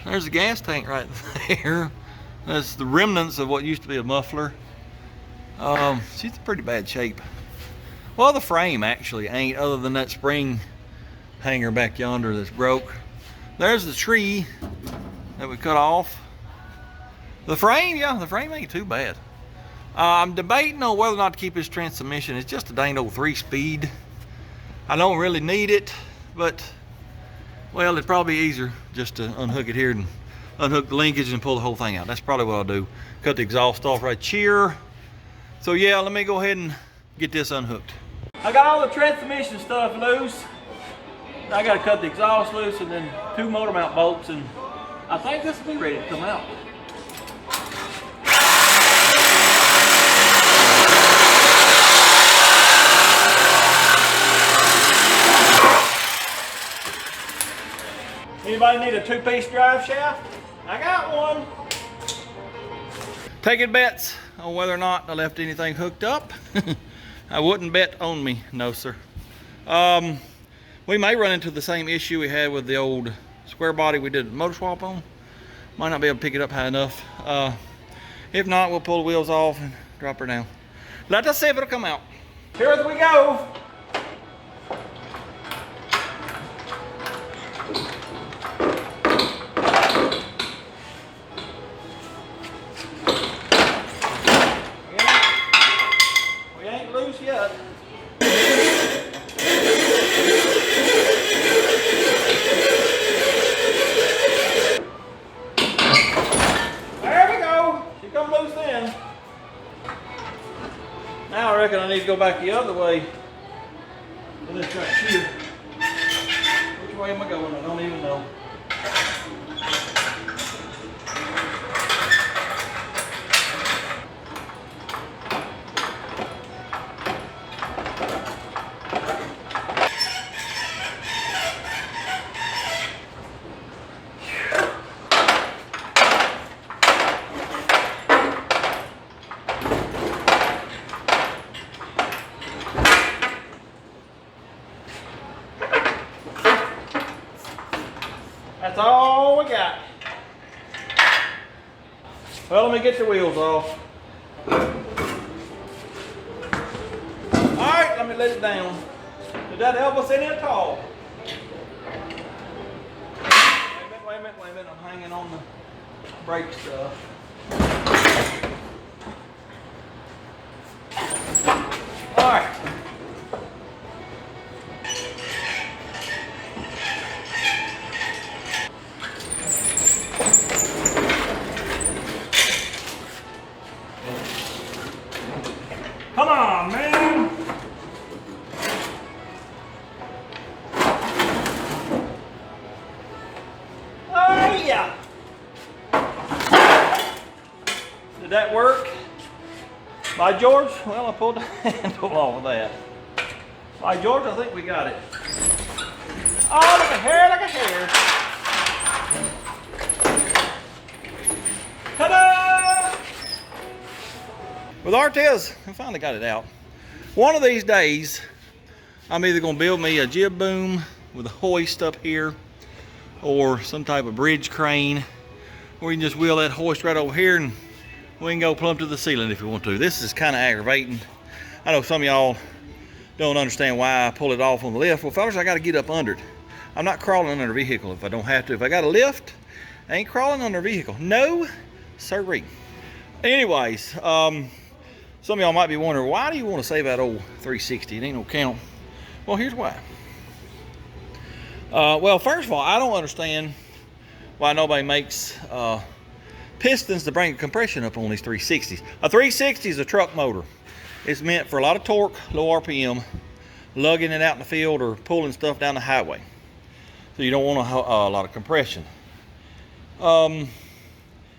There's a gas tank right there. That's the remnants of what used to be a muffler. She's in pretty bad shape. Well, the frame actually ain't, other than that spring hanger back yonder that's broke. There's the tree that we cut off. The frame, yeah, the frame ain't too bad. I'm debating on whether or not to keep this transmission. It's just a dang old 3-speed. I don't really need it, but well, it'd probably be easier just to unhook it here and unhook the linkage and pull the whole thing out. That's probably what I'll do. Cut the exhaust off right here. So yeah, let me go ahead and get this unhooked. I got all the transmission stuff loose. I got to cut the exhaust loose and then 2 motor mount bolts, and I think this will be ready to come out. Anybody need a 2-piece drive shaft? I got one. Taking bets on whether or not I left anything hooked up. I wouldn't bet on me, no sir. We may run into the same issue we had with the old square body we did motor swap on. Might not be able to pick it up high enough. If not, we'll pull the wheels off and drop her down. Let us see if it'll come out. Here we go. We ain't loose yet. Now I reckon I need to go back the other way. This right here. Which way am I going? I don't even know. That's all we got. Well, let me get the wheels off. All right, let me let it down. Did that help us any at all? Wait a minute. I'm hanging on the brake stuff. All right. Come on, man. Oh, yeah. Did that work? By George? Well, I pulled the handle off of that. By George, I think we got it. Oh, look at hair, look at hair. Ta-da! With Artez, I finally got it out. One of these days, I'm either gonna build me a jib boom with a hoist up here or some type of bridge crane where you can just wheel that hoist right over here and we can go plumb to the ceiling if you want to. This is kind of aggravating. I know some of y'all don't understand why I pull it off on the lift. Well, fellas, I got to get up under it. I'm not crawling under a vehicle if I don't have to. If I got a lift, I ain't crawling under a vehicle. No, sirree. Anyways, some of y'all might be wondering, why do you want to save that old 360? It ain't no count. Well, here's why. Well, first of all, I don't understand why nobody makes pistons to bring compression up on these 360s. A 360 is a truck motor. It's meant for a lot of torque, low RPM, lugging it out in the field or pulling stuff down the highway. So you don't want a lot of compression.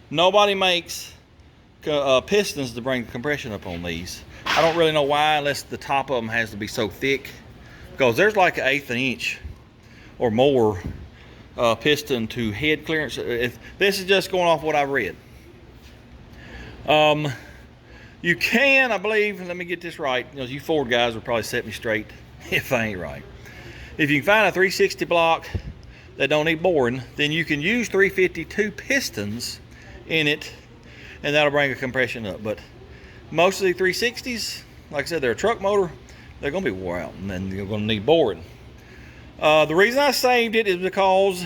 Nobody makes pistons to bring compression up on these. I don't really know why, unless the top of them has to be so thick, because there's like an 1/8 inch or more piston to head clearance. If this is just going off what I've read. You can, I believe, let me get this right, you know, you Ford guys will probably set me straight if I ain't right. If you can find a 360 block that don't need boring, then you can use 352 pistons in it, and that'll bring a compression up. But most of the 360s, like I said, they're a truck motor, they're gonna be wore out, and then you're gonna need boring. The reason I saved it is because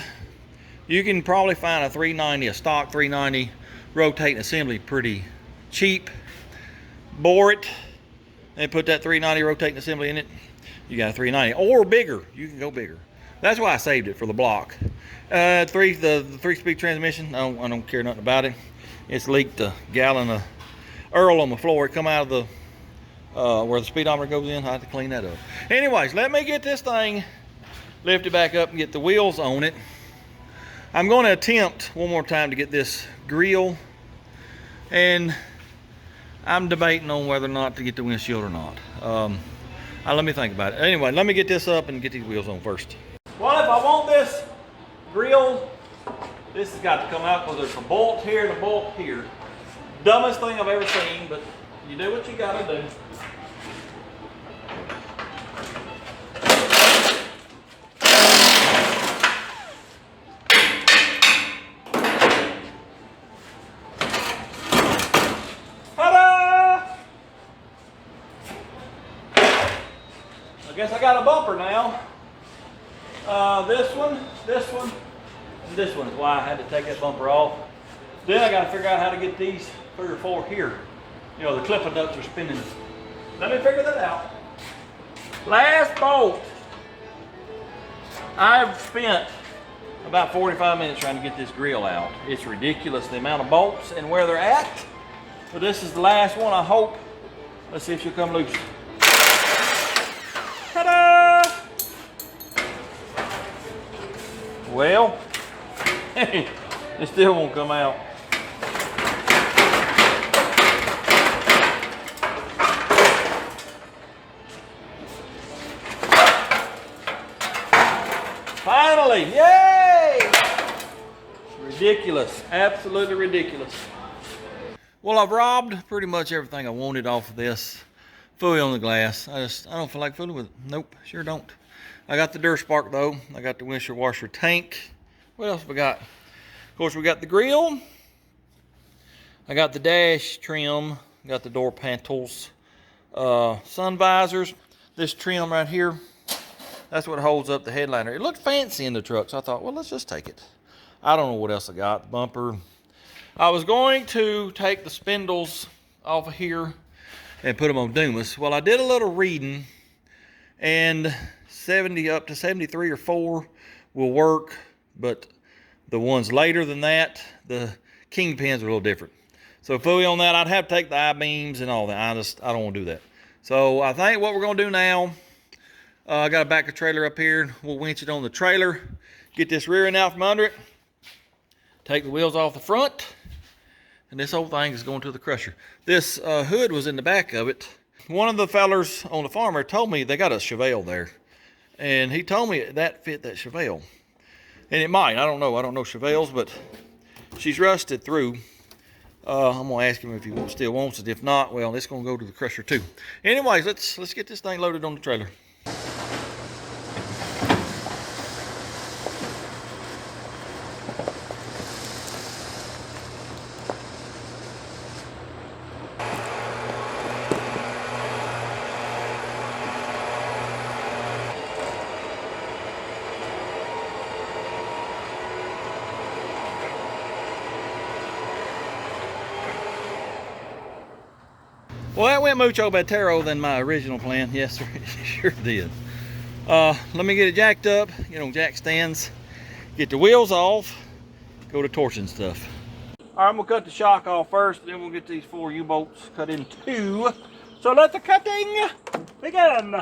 you can probably find a 390, a stock 390 rotating assembly pretty cheap. bore it, and put that 390 rotating assembly in it, you got a 390, or bigger. You can go bigger. That's why I saved it for the block. The 3-speed transmission, I don't care nothing about it. It's leaked a gallon of Earl on the floor. It come out of the where the speedometer goes in. I have to clean that up. Anyways, let me get this thing lifted back up and get the wheels on it. I'm going to attempt one more time to get this grill, and I'm debating on whether or not to get the windshield or not. Let me think about it. Anyway, let me get this up and get these wheels on first. Well, if I want this grill, this has got to come out because there's a bolt here and a bolt here. Dumbest thing I've ever seen, but you do what you gotta do. Ta-da! I guess I got a bumper now. This one, and this one is why I had to take that bumper off. Then I got to figure out how to get these 3 or 4 here. You know, the clipper nuts are spinning. Let me figure that out. Last bolt. I've spent about 45 minutes trying to get this grill out. It's ridiculous the amount of bolts and where they're at. But this is the last one, I hope. Let's see if she'll come loose. Ta-da! Well, it still won't come out. Finally, yay! Ridiculous, absolutely ridiculous. Well, I've robbed pretty much everything I wanted off of this. Fully on the glass. I don't feel like fooling with it. Nope, sure don't. I got the Durspark though. I got the windshield washer tank. What else we got? Of course, we got the grill. I got the dash trim. Got the door panels. Sun visors. This trim right here. That's what holds up the headliner. It looked fancy in the truck, so I thought, well, let's just take it. I don't know what else I got. Bumper. I was going to take the spindles off of here and put them on Dumas. Well, I did a little reading, and 70 up to 73 or 4 will work, but the ones later than that, the kingpins are a little different. So fully on that, I'd have to take the I-beams and all that. I don't want to do that. So I think what we're going to do now, I got a backer trailer up here. We'll winch it on the trailer, get this rear end out from under it, take the wheels off the front, and this whole thing is going to the crusher. This hood was in the back of it. One of the fellers on the farmer told me they got a Chevelle there, and he told me that fit that Chevelle, and it might. I don't know Chevelles, but she's rusted through. I'm gonna ask him if he still wants it. If not, well, it's gonna go to the crusher too. Anyways, let's get this thing loaded on the trailer. Well, that went mucho better than my original plan. Yes, sir, it sure did. Let me get it jacked up, get on jack stands, get the wheels off, go to torching stuff. All right, I'm gonna cut the shock off first, then we'll get these 4 U-bolts cut in 2. So let the cutting begin.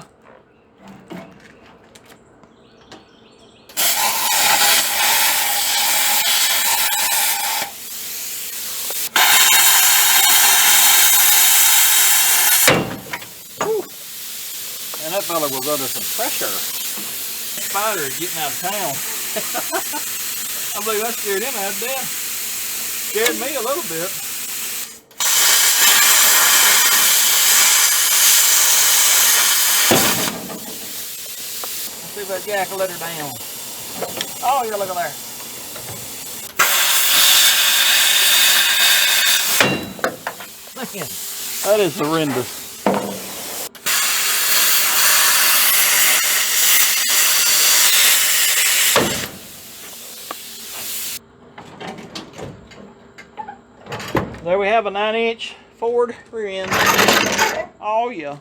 And that fella was under some pressure. Spider is getting out of town. I believe that scared him out of death. Scared me a little bit. Let's see if that jack will let her down. Oh, yeah, look at there. Man, that is horrendous. There we have a 9-inch Ford rear end. Oh yeah.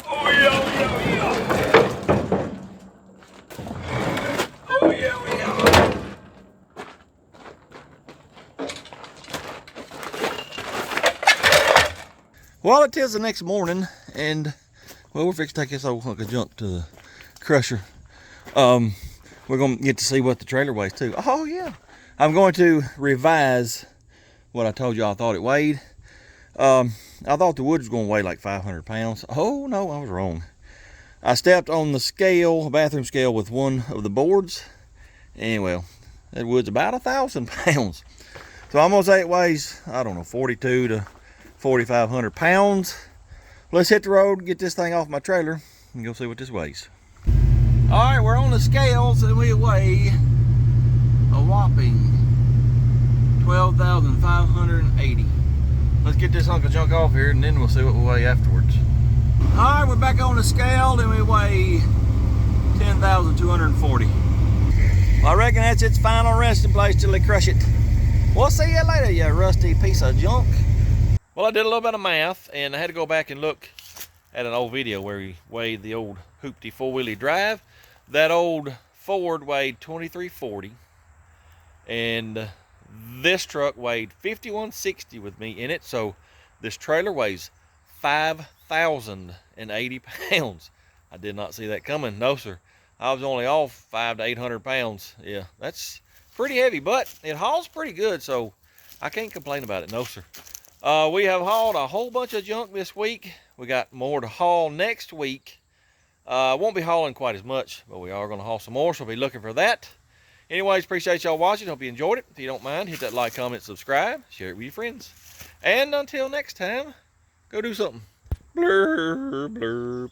Oh yeah, oh yeah, oh yeah. Oh yeah, oh yeah. Well, it is the next morning, and well, we're fixing to take this old hunk of junk to the crusher. We're gonna get to see what the trailer weighs too. Oh yeah. I'm going to revise what I told you I thought it weighed. I thought the wood was gonna weigh like 500 pounds. Oh no, I was wrong. I stepped on the scale, a bathroom scale, with one of the boards, and well, that wood's about 1,000 pounds. So I'm gonna say it weighs, I don't know, 42 to 4,500 pounds. Let's hit the road, get this thing off my trailer, and go see what this weighs. All right, we're on the scales, and we weigh a whopping 12,580. Let's get this hunk of junk off here, and then we'll see what we weigh afterwards. All right, we're back on the scale, and we weigh 10,240. Well, I reckon that's its final resting place till they crush it. We'll see you later, you rusty piece of junk. Well, I did a little bit of math, and I had to go back and look at an old video where he weighed the old hoopty four-wheelie drive. That old Ford weighed 2340, and this truck weighed 5160 with me in it. So this trailer weighs 5,080 pounds. I did not see that coming. No, sir. I was only off 500 to 800 pounds. Yeah, that's pretty heavy, but it hauls pretty good, so I can't complain about it. No, sir. We have hauled a whole bunch of junk this week. We got more to haul next week. Won't be hauling quite as much, but we are going to haul some more, so be looking for that. Anyways, appreciate y'all watching. Hope you enjoyed it. If you don't mind, hit that like, comment, subscribe, share it with your friends. And until next time, go do something. Blurb, blurb.